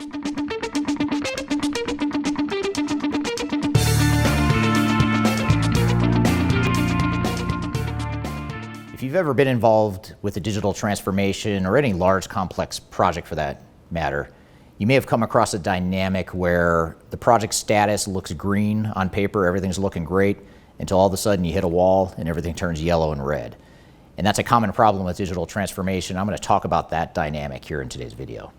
If you've ever been involved with a digital transformation or any large complex project for that matter, you may have come across a dynamic where the project status looks green on paper, everything's looking great, until all of a sudden you hit a wall and everything turns yellow and red. And that's a common problem with digital transformation. I'm going to talk about that dynamic here in today's video.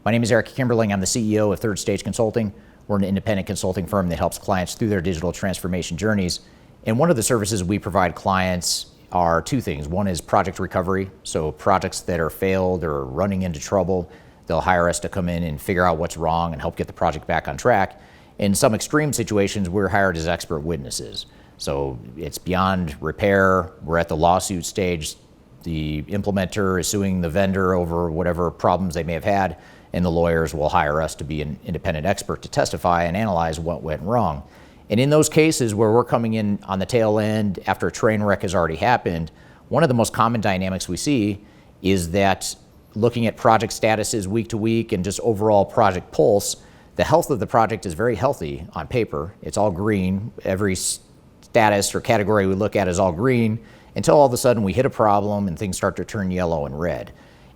My name is Eric Kimberling. I'm the CEO of Third Stage Consulting. We're an independent consulting firm that helps clients through their digital transformation journeys. And one of the services we provide clients are two things. One is project recovery. So projects that are failed or running into trouble, they'll hire us to come in and figure out what's wrong and help get the project back on track. In some extreme situations, we're hired as expert witnesses. So it's beyond repair. We're at the lawsuit stage. The implementer is suing the vendor over whatever problems they may have had, and the lawyers will hire us to be an independent expert to testify and analyze what went wrong. And in those cases where we're coming in on the tail end after a train wreck has already happened, one of the most common dynamics we see is that looking at project statuses week to week and just overall project pulse, the health of the project is very healthy on paper. It's all green. Every status or category we look at is all green until all of a sudden we hit a problem and things start to turn yellow and red.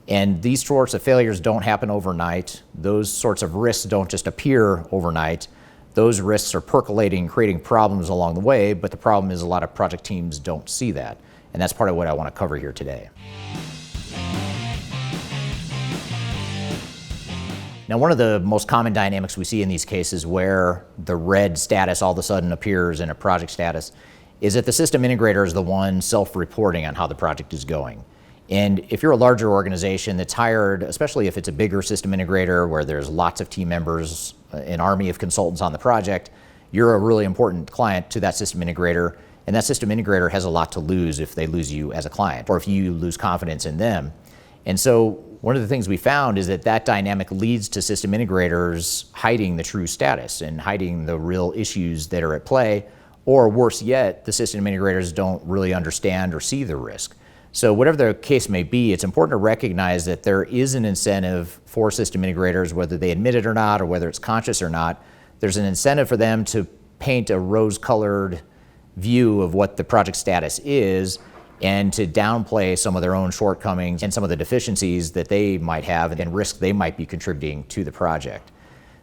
And these sorts of failures don't happen overnight. Those sorts of risks don't just appear overnight. Those risks are percolating, creating problems along the way, but the problem is a lot of project teams don't see that. And that's part of what I want to cover here today. Now, one of the most common dynamics we see in these cases where the red status all of a sudden appears in a project status is that the system integrator is the one self-reporting on how the project is going. And if you're a larger organization that's hired, especially if it's a bigger system integrator where there's lots of team members, an army of consultants on the project, you're a really important client to that system integrator, and that system integrator has a lot to lose if they lose you as a client or if you lose confidence in them. And so one of the things we found is that that dynamic leads to system integrators hiding the true status and hiding the real issues that are at play, or worse yet, the system integrators don't really understand or see the risk. So whatever the case may be, it's important to recognize that there is an incentive for system integrators, whether they admit it or not, or whether it's conscious or not. There's an incentive for them to paint a rose-colored view of what the project status is and to downplay some of their own shortcomings and some of the deficiencies that they might have and risk they might be contributing to the project.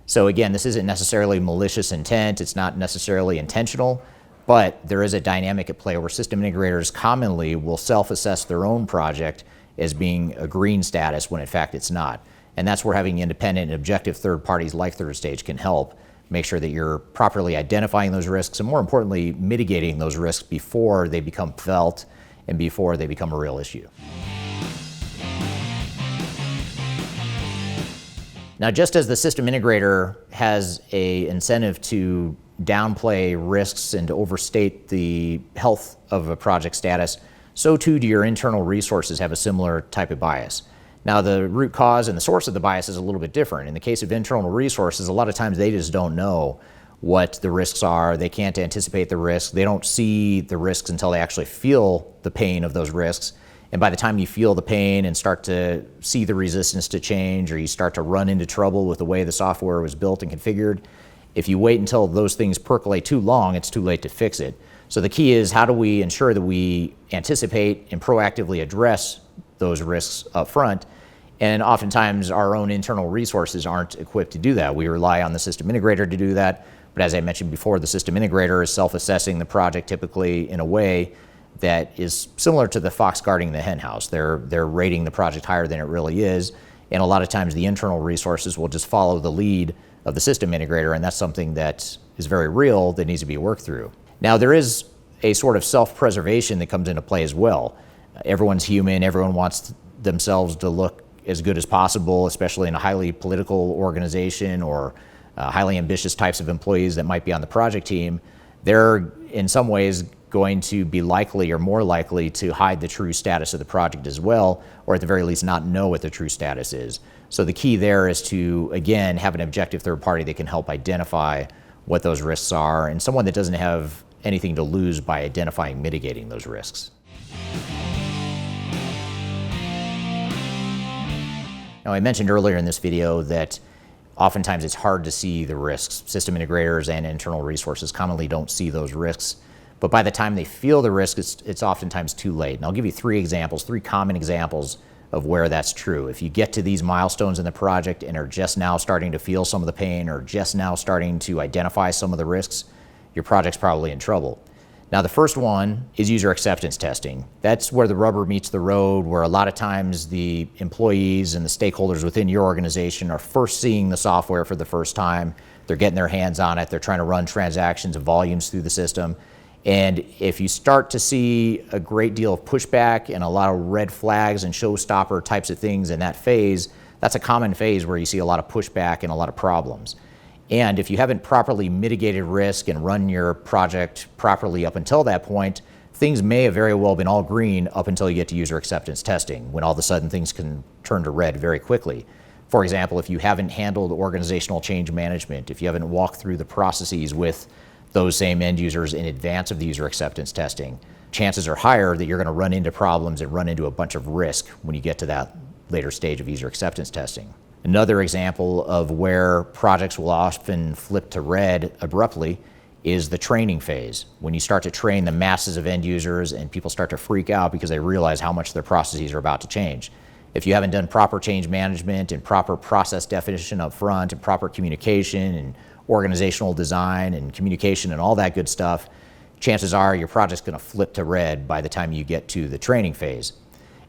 So again, this isn't necessarily malicious intent. It's not necessarily intentional. But there is a dynamic at play where system integrators commonly will self-assess their own project as being a green status when in fact it's not. And that's where having independent and objective third parties like Third Stage can help make sure that you're properly identifying those risks and more importantly, mitigating those risks before they become felt and before they become a real issue. Now, just as the system integrator has an incentive to downplay risks and to overstate the health of a project status, so too do your internal resources have a similar type of bias. Now, the root cause and the source of the bias is a little bit different. In the case of internal resources, a lot of times they just don't know what the risks are. They can't anticipate the risks. They don't see the risks until they actually feel the pain of those risks. And by the time you feel the pain and start to see the resistance to change, or you start to run into trouble with the way the software was built and configured, if you wait until those things percolate too long, it's too late to fix it. So the key is, how do we ensure that we anticipate and proactively address those risks up front? And oftentimes our own internal resources aren't equipped to do that. We rely on the system integrator to do that. But as I mentioned before, the system integrator is self-assessing the project typically in a way that is similar to the fox guarding the hen house. They're rating the project higher than it really is. And a lot of times the internal resources will just follow the lead of the system integrator, and that's something that is very real that needs to be worked through. Now, there is a sort of self-preservation that comes into play as well. Everyone's human, everyone wants themselves to look as good as possible, especially in a highly political organization or highly ambitious types of employees that might be on the project team. They're in some ways going to be likely or more likely to hide the true status of the project as well, or at the very least not know what the true status is. So the key there is to, again, have an objective third party that can help identify what those risks are, and someone that doesn't have anything to lose by identifying mitigating those risks. Now, I mentioned earlier in this video that oftentimes it's hard to see the risks. System integrators and internal resources commonly don't see those risks. But by the time they feel the risk, it's oftentimes too late. And I'll give you three common examples of where that's true. If you get to these milestones in the project and are just now starting to feel some of the pain or just now starting to identify some of the risks, your project's probably in trouble. Now, the first one is user acceptance testing. That's where the rubber meets the road, where a lot of times the employees and the stakeholders within your organization are first seeing the software for the first time. They're getting their hands on it. They're trying to run transactions and volumes through the system. And if you start to see a great deal of pushback and a lot of red flags and showstopper types of things in that phase, that's a common phase where you see a lot of pushback and a lot of problems. And if you haven't properly mitigated risk and run your project properly up until that point, things may have very well been all green up until you get to user acceptance testing, when all of a sudden things can turn to red very quickly. For example, if you haven't handled organizational change management, if you haven't walked through the processes with those same end users in advance of the user acceptance testing, chances are higher that you're going to run into problems and run into a bunch of risk when you get to that later stage of user acceptance testing. Another example of where projects will often flip to red abruptly is the training phase. When you start to train the masses of end users and people start to freak out because they realize how much their processes are about to change. If you haven't done proper change management and proper process definition up front and proper communication and organizational design and communication and all that good stuff, chances are your project's going to flip to red by the time you get to the training phase.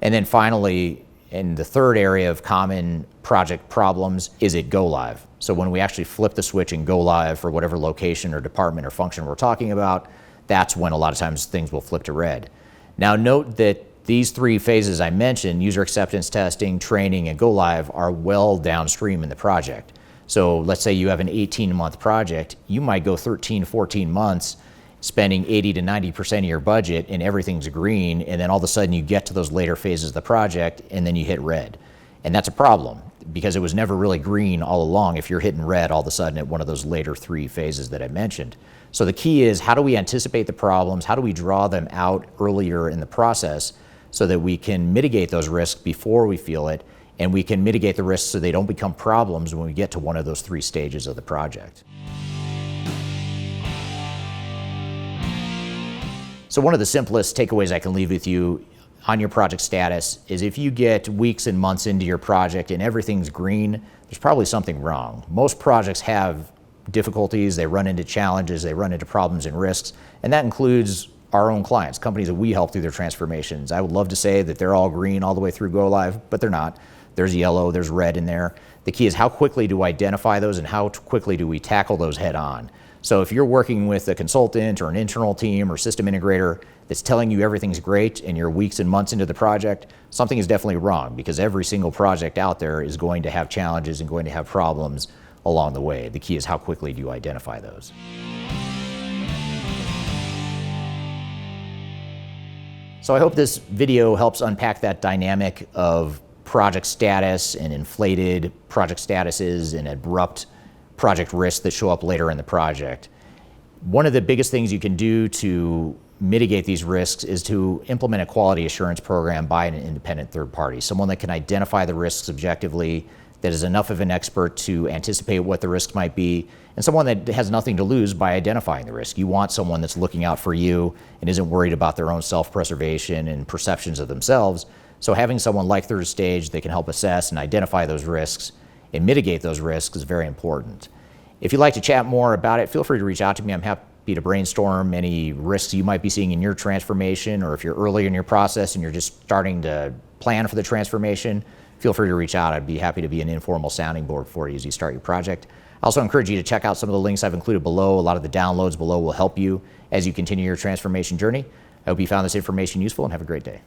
And then finally, in the third area of common project problems is at go live. So when we actually flip the switch and go live for whatever location or department or function we're talking about, that's when a lot of times things will flip to red. Now note that these three phases I mentioned, user acceptance testing, training, and go live, are well downstream in the project. So let's say you have an 18-month project, you might go 13, 14 months spending 80 to 90% of your budget and everything's green, and then all of a sudden you get to those later phases of the project and then you hit red. And that's a problem because it was never really green all along if you're hitting red all of a sudden at one of those later three phases that I mentioned. So the key is, how do we anticipate the problems? How do we draw them out earlier in the process so that we can mitigate those risks before we feel it, and we can mitigate the risks so they don't become problems when we get to one of those three stages of the project. So one of the simplest takeaways I can leave with you on your project status is, if you get weeks and months into your project and everything's green, there's probably something wrong. Most projects have difficulties, they run into challenges, they run into problems and risks, and that includes our own clients, companies that we help through their transformations. I would love to say that they're all green all the way through go live, but they're not. There's yellow, there's red in there. The key is, how quickly do we identify those and how quickly do we tackle those head on? So if you're working with a consultant or an internal team or system integrator that's telling you everything's great and you're weeks and months into the project, something is definitely wrong, because every single project out there is going to have challenges and going to have problems along the way. The key is, how quickly do you identify those? So I hope this video helps unpack that dynamic of project status and inflated project statuses and abrupt project risks that show up later in the project. One of the biggest things you can do to mitigate these risks is to implement a quality assurance program by an independent third party, someone that can identify the risks objectively, that is enough of an expert to anticipate what the risks might be, and someone that has nothing to lose by identifying the risk. You want someone that's looking out for you and isn't worried about their own self-preservation and perceptions of themselves. So having someone like third stage that can help assess and identify those risks and mitigate those risks is very important. If you'd like to chat more about it, feel free to reach out to me. I'm happy to brainstorm any risks you might be seeing in your transformation, or if you're early in your process and you're just starting to plan for the transformation, feel free to reach out. I'd be happy to be an informal sounding board for you as you start your project. I also encourage you to check out some of the links I've included below. A lot of the downloads below will help you as you continue your transformation journey. I hope you found this information useful, and have a great day.